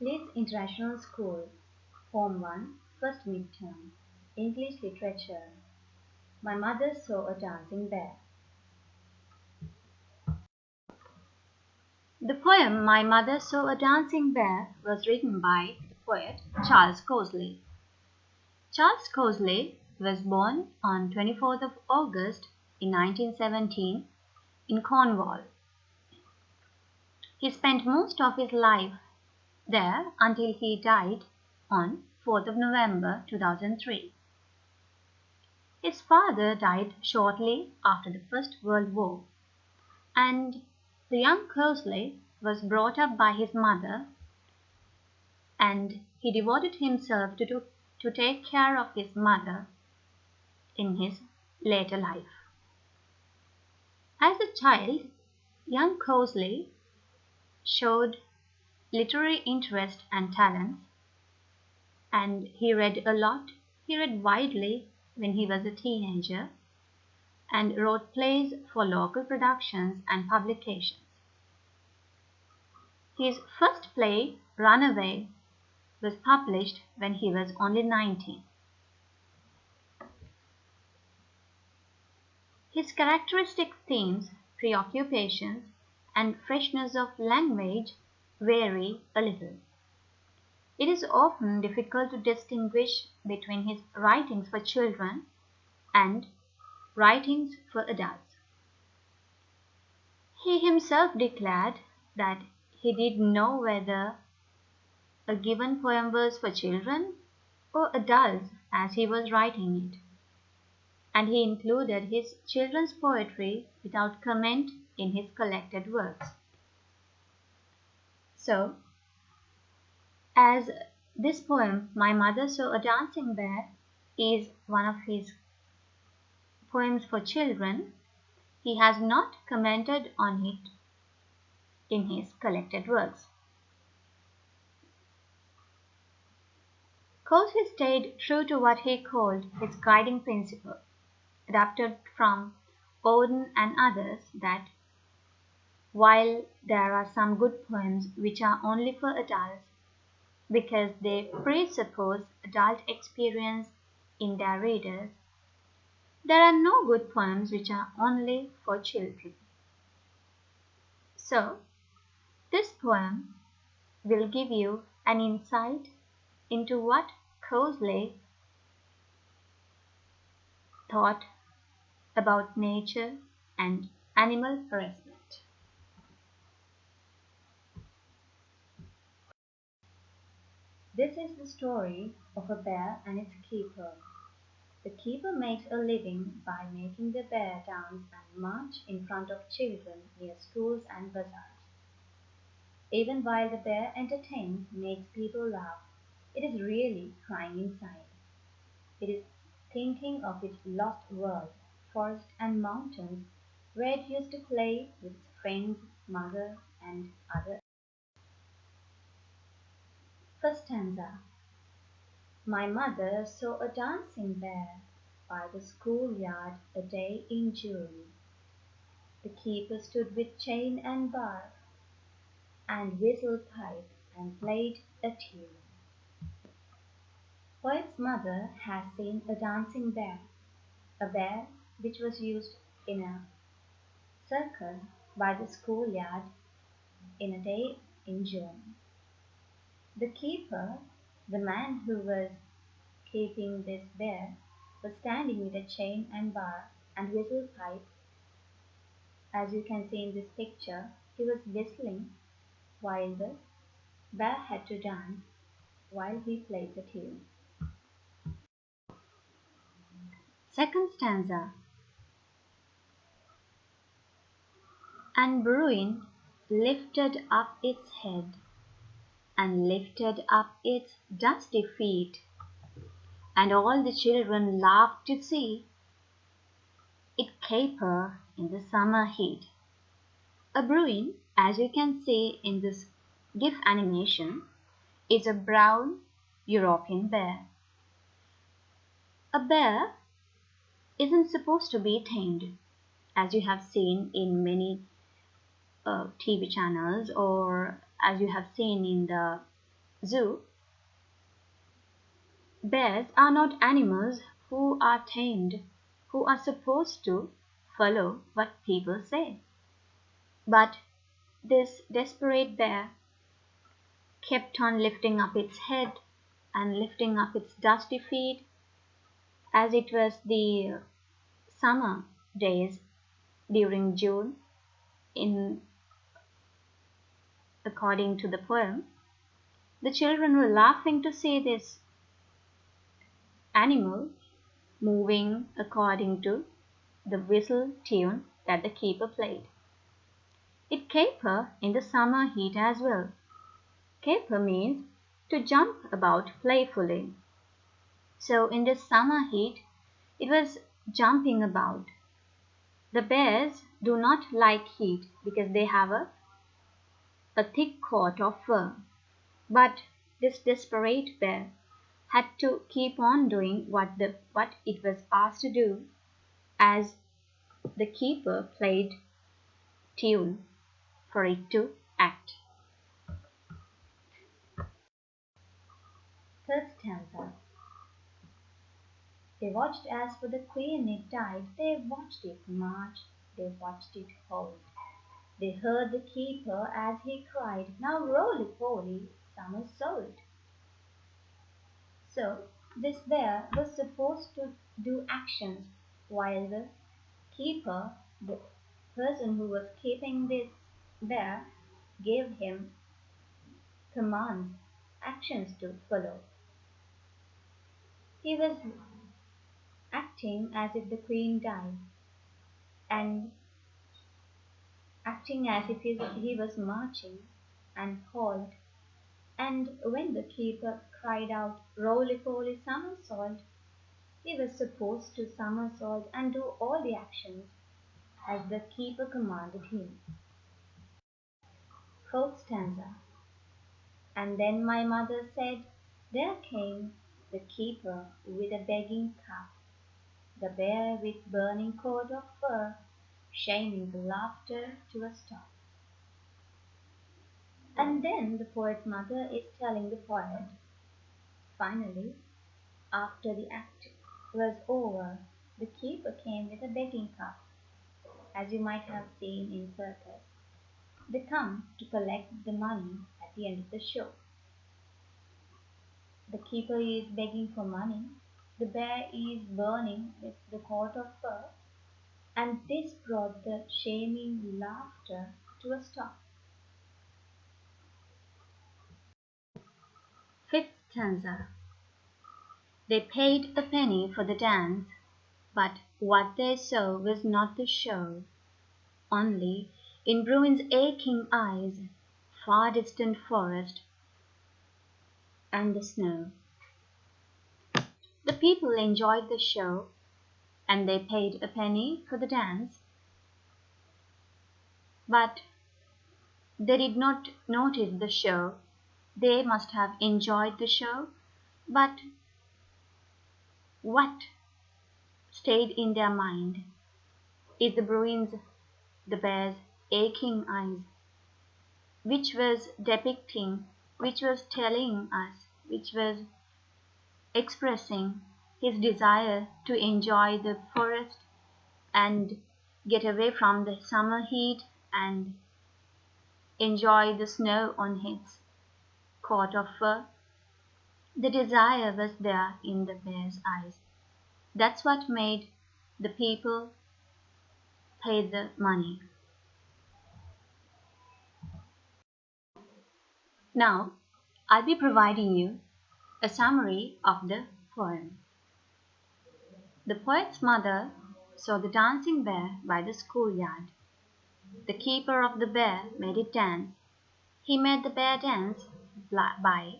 Leeds International School, Form 1, First Midterm, English Literature. My mother saw a dancing bear. The poem My Mother Saw a Dancing Bear was written by the poet Charles Kingsley. Charles Kingsley was born on 24th of August in 1917 in Cornwall. He spent most of his life there until he died on 4th of November 2003. His father died shortly after the First World War, and the young Kingsley was brought up by his mother, and he devoted himself to take care of his mother in his later life. As a child, young Kingsley showed literary interest and talents, and he read a lot. He read widely when he was a teenager and wrote plays for local productions and publications. His first play, Runaway, was published when he was only 19. His characteristic themes, preoccupations, and freshness of language vary a little. It is often difficult to distinguish between his writings for children and writings for adults. He himself declared that he didn't know whether a given poem was for children or adults as he was writing it, and he included his children's poetry without comment in his collected works. So, as this poem, My Mother Saw a Dancing Bear, is one of his poems for children, he has not commented on it in his collected works. Kingsley stayed true to what he called his guiding principle, adapted from Auden and others, that while there are some good poems which are only for adults because they presuppose adult experience in their readers, there are no good poems which are only for children. So, this poem will give you an insight into what Kingsley thought about nature and animal harassment. This is the story of a bear and its keeper. The keeper makes a living by making the bear dance and march in front of children near schools and bazaars. Even while the bear entertains, makes people laugh, it is really crying inside. It is thinking of its lost world, forest and mountains, where it used to play with its friends, mother, and other. First stanza. My mother saw a dancing bear by the schoolyard a day in June. The keeper stood with chain and bar, and whistle pipe and played a tune. Poet's mother has seen a dancing bear, a bear which was used in a circus by the schoolyard in a day in June. The keeper, the man who was keeping this bear, was standing with a chain and bar and whistle pipe. As you can see in this picture, he was whistling while the bear had to dance while he played the tune. Second stanza. And Bruin lifted up its head and lifted up its dusty feet, and all the children laughed to see it caper in the summer heat. A bruin, as you can see in this GIF animation, is a brown European bear. A bear isn't supposed to be tamed, as you have seen in many TV channels, or as you have seen in the zoo, bears are not animals who are tamed, who are supposed to follow what people say. But this desperate bear kept on lifting up its head and lifting up its dusty feet as it was the summer days during June, in according to the poem. The children were laughing to see this animal moving according to the whistle tune that the keeper played. It caper in the summer heat as well. Caper means to jump about playfully. So in this summer heat, it was jumping about. The bears do not like heat because they have a thick coat of fur. But this desperate bear had to keep on doing what it was asked to do as the keeper played tune for it to act. Third stanza. They watched as for the queen it died, they watched it march, they watched it hold. They heard the keeper as he cried, now roly-poly, summer's sold. So this bear was supposed to do actions while the keeper, the person who was keeping this bear, gave him commands, actions to follow. He was acting as if the queen died and acting as if he was marching and halt. And when the keeper cried out, roly-poly somersault, he was supposed to somersault and do all the actions as the keeper commanded him. Fourth stanza. And then my mother said, there came the keeper with a begging cup, the bear with burning coat of fur, shaming the laughter to a stop. And then the poet's mother is telling the poet, finally, after the act was over, the keeper came with a begging cup, as you might have seen in circus. They come to collect the money at the end of the show. The keeper is begging for money, the bear is burning with the coat of fur, and this brought the shaming laughter to a stop. Fifth stanza. They paid a penny for the dance, but what they saw was not the show, only, in Bruin's aching eyes, far distant forest and the snow. The people enjoyed the show, and they paid a penny for the dance, but they did not notice the show. They must have enjoyed the show, but what stayed in their mind is the bear's aching eyes, which was depicting, which was telling us, which was expressing his desire to enjoy the forest and get away from the summer heat and enjoy the snow on his coat of fur. The desire was there in the bear's eyes. That's what made the people pay the money. Now, I'll be providing you a summary of the poem. The poet's mother saw the dancing bear by the schoolyard. The keeper of the bear made it dance. He made the bear dance by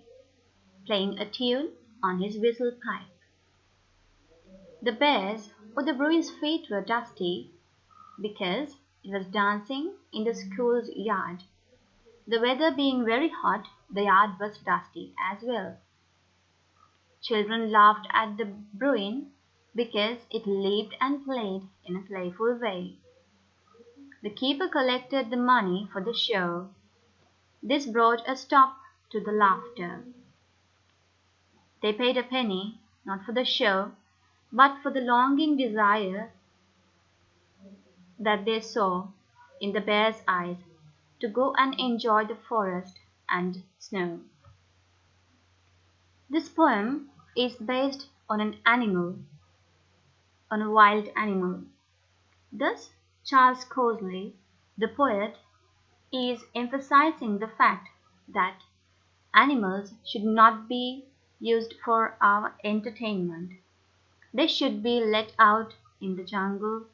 playing a tune on his whistle pipe. The bear's or the bruin's feet were dusty because it was dancing in the school's yard. The weather being very hot, the yard was dusty as well. Children laughed at the bruin because it leaped and played in a playful way. The keeper collected the money for the show. This brought a stop to the laughter. They paid a penny, not for the show, but for the longing desire that they saw in the bear's eyes to go and enjoy the forest and snow. This poem is based on an animal, on a wild animal. Thus, Charles Cosley, the poet, is emphasizing the fact that animals should not be used for our entertainment. They should be let out in the jungle,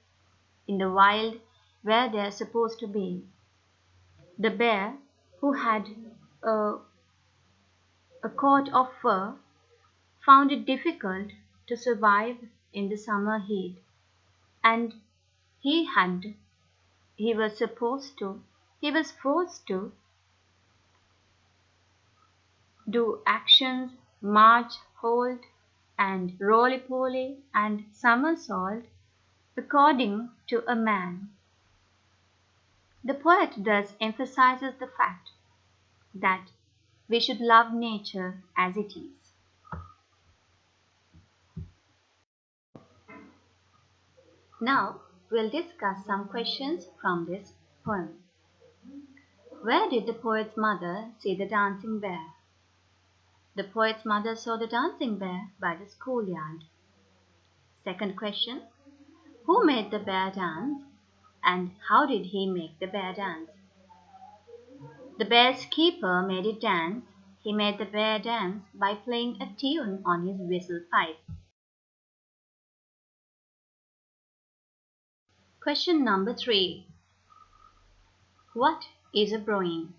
in the wild, where they are supposed to be. The bear, who had a, a coat of fur, found it difficult to survive in the summer heat, and he had he was supposed to he was forced to do actions, march, hold, and roly-poly and somersault according to a man. The poet thus emphasizes the fact that we should love nature as it is. Now we'll discuss some questions from this poem. Where did the poet's mother see the dancing bear? The poet's mother saw the dancing bear by the schoolyard. Second question. Who made the bear dance, and how did he make the bear dance? The bear's keeper made it dance. He made the bear dance by playing a tune on his whistle pipe. Question number 3. What is a bruin?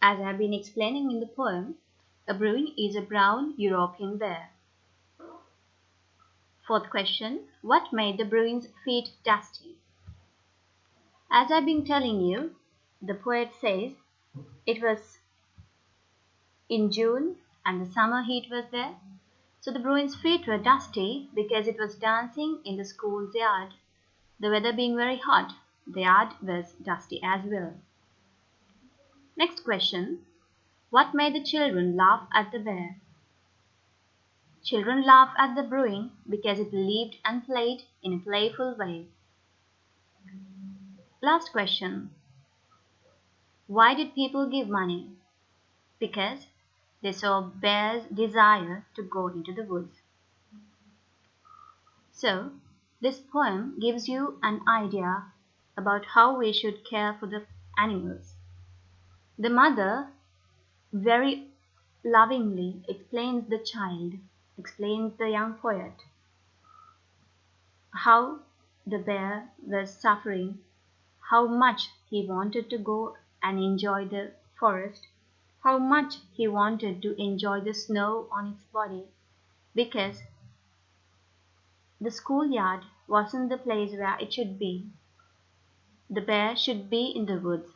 As I have been explaining in the poem, a bruin is a brown European bear. Fourth question. What made the bruin's feet dusty? As I've been telling you, the poet says it was in June and the summer heat was there. So the bruin's feet were dusty because it was dancing in the school's yard. The weather being very hot, the yard was dusty as well. Next question. What made the children laugh at the bear? Children laugh at the bruin because it lived and played in a playful way. Last question. Why did people give money? Because they saw bear's desire to go into the woods. So, this poem gives you an idea about how we should care for the animals. The mother very lovingly explains the young poet, how the bear was suffering, how much he wanted to go and enjoy the forest, how much he wanted to enjoy the snow on its body, because the schoolyard wasn't the place where it should be. The bear should be in the woods.